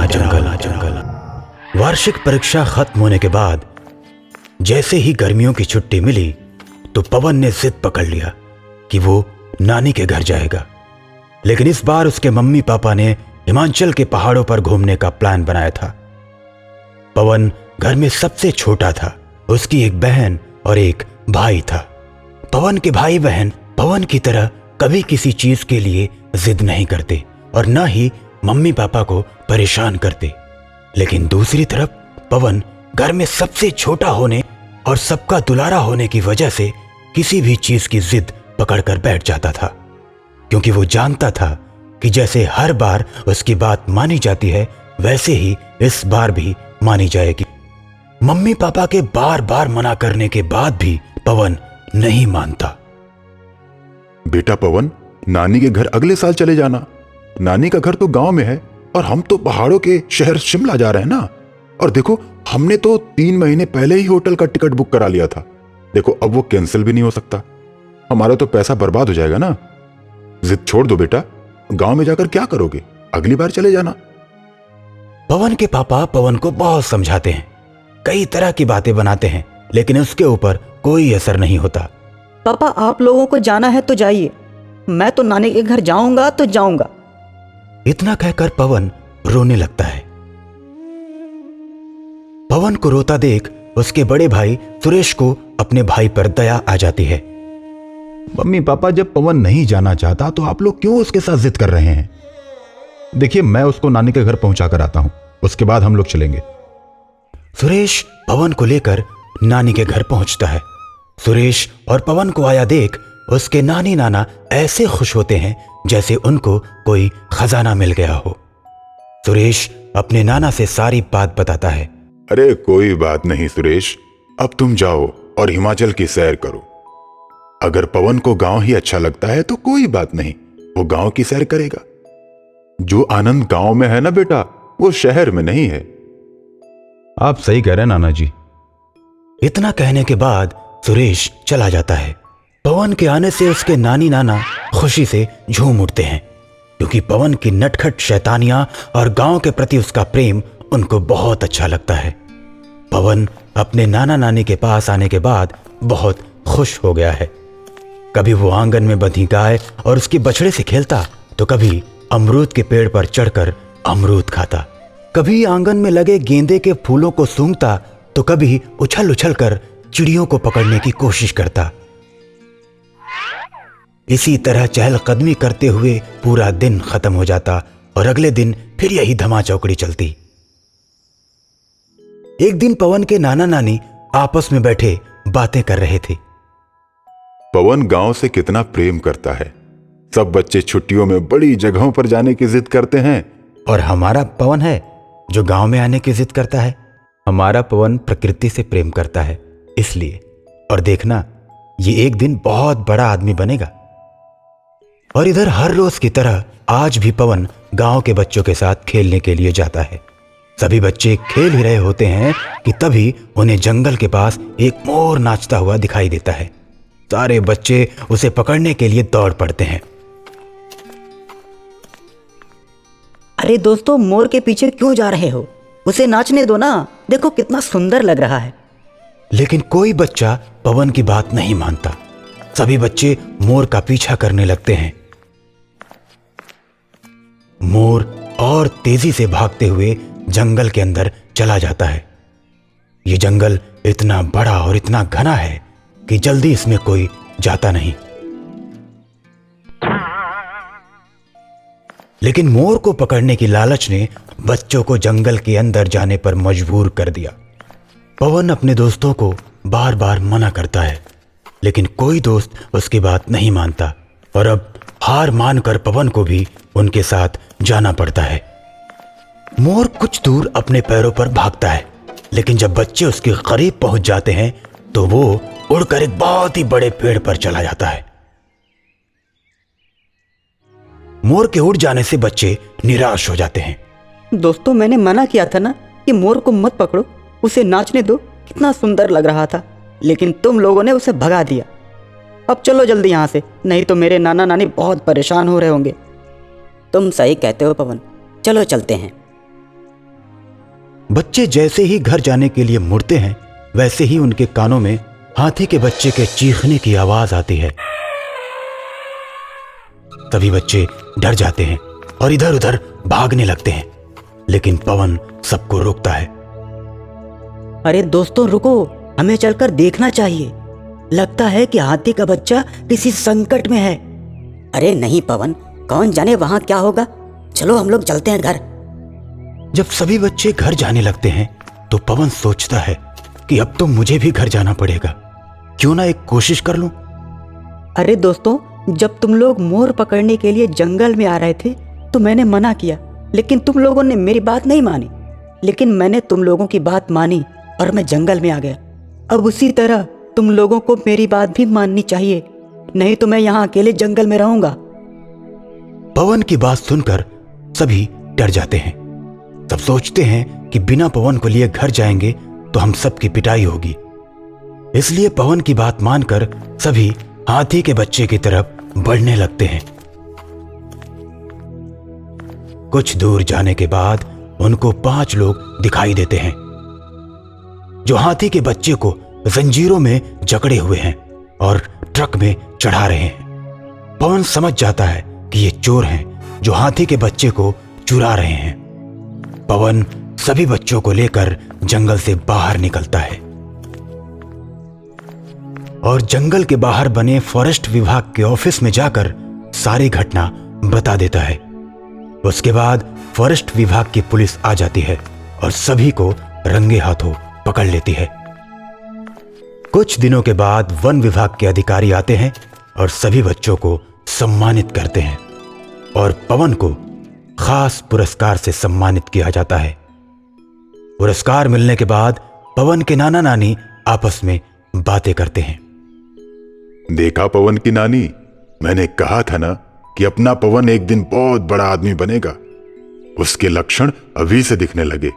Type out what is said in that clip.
घना जंगल। वार्षिक परीक्षा खत्म होने के बाद जैसे ही गर्मियों की छुट्टी मिली तो पवन ने जिद पकड़ लिया कि वो नानी के घर जाएगा। लेकिन इस बार उसके मम्मी पापा ने हिमाचल के पहाड़ों पर घूमने का प्लान बनाया था। पवन घर में सबसे छोटा था। उसकी एक बहन और एक भाई था। पवन के भाई बहन पवन की तरह कभी किसी चीज के लिए जिद नहीं करते और न ही मम्मी पापा को परेशान करते। लेकिन दूसरी तरफ पवन घर में सबसे छोटा होने और सबका दुलारा होने की वजह से किसी भी चीज की जिद पकड़कर बैठ जाता था, क्योंकि वो जानता था कि जैसे हर बार उसकी बात मानी जाती है वैसे ही इस बार भी मानी जाएगी। मम्मी पापा के बार बार मना करने के बाद भी पवन नहीं मानता। बेटा पवन, नानी के घर अगले साल चले जाना। नानी का घर तो गांव में है और हम तो पहाड़ों के शहर शिमला जा रहे हैं ना। और देखो, हमने तो 3 महीने पहले ही होटल का टिकट बुक करा लिया था। देखो, अब वो कैंसिल भी नहीं हो सकता। हमारा तो पैसा बर्बाद हो जाएगा ना। जिद छोड़ दो बेटा, गांव में जाकर क्या करोगे? अगली बार चले जाना। पवन के पापा पवन को बहुत समझाते हैं, कई तरह की बातें बनाते हैं, लेकिन उसके ऊपर कोई असर नहीं होता। पापा, आप लोगों को जाना है तो जाइए, मैं तो नानी के घर जाऊंगा तो जाऊंगा। इतना कहकर पवन रोने लगता है। पवन को रोता देख उसके बड़े भाई सुरेश को अपने भाई पर दया आ जाती है। मम्मी पापा, जब पवन नहीं जाना चाहता तो आप लोग क्यों उसके साथ जिद कर रहे हैं? देखिए, मैं उसको नानी के घर पहुंचा कर आता हूं, उसके बाद हम लोग चलेंगे। सुरेश पवन को लेकर नानी के घर पहुंचता है। सुरेश और पवन को आया देख उसके नानी नाना ऐसे खुश होते हैं जैसे उनको कोई खजाना मिल गया हो। सुरेश अपने नाना से सारी बात बताता है। अरे कोई बात नहीं सुरेश, अब तुम जाओ और हिमाचल की सैर करो। अगर पवन को गांव ही अच्छा लगता है तो कोई बात नहीं, वो गांव की सैर करेगा। जो आनंद गांव में है ना बेटा, वो शहर में नहीं है। आप सही कह रहे हैं नाना जी। इतना कहने के बाद सुरेश चला जाता है। पवन के आने से उसके नानी नाना खुशी से झूम उठते हैं, क्योंकि पवन की नटखट शैतानियां और गांव के प्रति उसका प्रेम उनको बहुत अच्छा लगता है। पवन अपने नाना नानी के पास आने के बाद बहुत खुश हो गया है। कभी वो आंगन में बंधी गाय और उसके बछड़े से खेलता, तो कभी अमरूद के पेड़ पर चढ़कर अमरूद खाता, कभी आंगन में लगे गेंदे के फूलों को सूंघता, तो कभी उछल उछल कर चिड़ियों को पकड़ने की कोशिश करता। इसी तरह चहलकदमी करते हुए पूरा दिन खत्म हो जाता और अगले दिन फिर यही धमाचौकड़ी चलती। एक दिन पवन के नाना नानी आपस में बैठे बातें कर रहे थे। पवन गांव से कितना प्रेम करता है। सब बच्चे छुट्टियों में बड़ी जगहों पर जाने की जिद करते हैं, और हमारा पवन है जो गांव में आने की जिद करता है। हमारा पवन प्रकृति से प्रेम करता है इसलिए। और देखना, ये एक दिन बहुत बड़ा आदमी बनेगा। और इधर हर रोज की तरह आज भी पवन गांव के बच्चों के साथ खेलने के लिए जाता है। सभी बच्चे खेल ही रहे होते हैं कि तभी उन्हें जंगल के पास एक मोर नाचता हुआ दिखाई देता है। सारे बच्चे उसे पकड़ने के लिए दौड़ पड़ते हैं। अरे दोस्तों, मोर के पीछे क्यों जा रहे हो? उसे नाचने दो ना, देखो कितना सुंदर लग रहा है। लेकिन कोई बच्चा पवन की बात नहीं मानता। सभी बच्चे मोर का पीछा करने लगते हैं। मोर और तेजी से भागते हुए जंगल के अंदर चला जाता है। ये जंगल इतना बड़ा और इतना घना है कि जल्दी इसमें कोई जाता नहीं। लेकिन मोर को पकड़ने की लालच ने बच्चों को जंगल के अंदर जाने पर मजबूर कर दिया। पवन अपने दोस्तों को बार बार मना करता है, लेकिन कोई दोस्त उसकी बात नहीं मानता और अब हार मानकर पवन को भी उनके साथ जाना पड़ता है। मोर कुछ दूर अपने पैरों पर भागता है, लेकिन जब बच्चे उसके करीब पहुंच जाते हैं तो वो उड़कर एक बहुत ही बड़े पेड़ पर चला जाता है। मोर के उड़ जाने से बच्चे निराश हो जाते हैं। दोस्तों, मैंने मना किया था ना कि मोर को मत पकड़ो, उसे नाचने दो, कितना सुंदर लग रहा था, लेकिन तुम लोगों ने उसे भगा दिया। अब चलो जल्दी यहाँ से, नहीं तो मेरे नाना नानी बहुत परेशान हो रहे होंगे। तुम सही कहते हो पवन, चलो चलते हैं। बच्चे जैसे ही घर जाने के लिए मुड़ते हैं वैसे ही उनके कानों में हाथी के बच्चे के चीखने की आवाज आती है। तभी बच्चे डर जाते हैं और इधर उधर भागने लगते हैं, लेकिन पवन सबको रोकता है। अरे दोस्तों रुको, हमें चलकर देखना चाहिए। लगता है कि हाथी का बच्चा किसी संकट में है। अरे नहीं पवन, कौन जाने वहां क्या होगा। चलो हम लोग चलते हैं घर। जब सभी बच्चे घर जाने लगते हैं तो पवन सोचता है कि अब तो मुझे भी घर जाना पड़ेगा, क्यों ना एक कोशिश कर लूं। अरे दोस्तों, जब तुम लोग मोर पकड़ने के लिए जंगल में आ रहे थे तो मैंने मना किया, लेकिन तुम लोगों ने मेरी बात नहीं मानी। लेकिन मैंने तुम लोगों की बात मानी और मैं जंगल में आ गया। अब उसी तरह तुम लोगों को मेरी बात भी माननी चाहिए, नहीं तो मैं यहाँ अकेले जंगल में रहूंगा। पवन की बात सुनकर सभी डर जाते हैं। सब सोचते हैं कि बिना पवन को लिए घर जाएंगे तो हम सबकी पिटाई होगी। इसलिए पवन की बात मानकर सभी हाथी के बच्चे की तरफ बढ़ने लगते हैं। कुछ दूर जाने के बाद उनको 5 लोग दिखाई देते हैं जो हाथी के बच्चे को जंजीरों में जकड़े हुए हैं और ट्रक में चढ़ा रहे हैं। पवन समझ जाता है कि ये चोर हैं जो हाथी के बच्चे को चुरा रहे हैं। पवन सभी बच्चों को लेकर जंगल से बाहर निकलता है और जंगल के बाहर बने फॉरेस्ट विभाग के ऑफिस में जाकर सारी घटना बता देता है। उसके बाद फॉरेस्ट विभाग की पुलिस आ जाती है और सभी को रंगे हाथों पकड़ लेती है। कुछ दिनों के बाद वन विभाग के अधिकारी आते हैं और सभी बच्चों को सम्मानित करते हैं और पवन को खास पुरस्कार से सम्मानित किया जाता है। पुरस्कार मिलने के बाद पवन के नाना नानी आपस में बातें करते हैं। देखा पवन की नानी, मैंने कहा था ना कि अपना पवन एक दिन बहुत बड़ा आदमी बनेगा। उसके लक्षण अभी से दिखने लगे।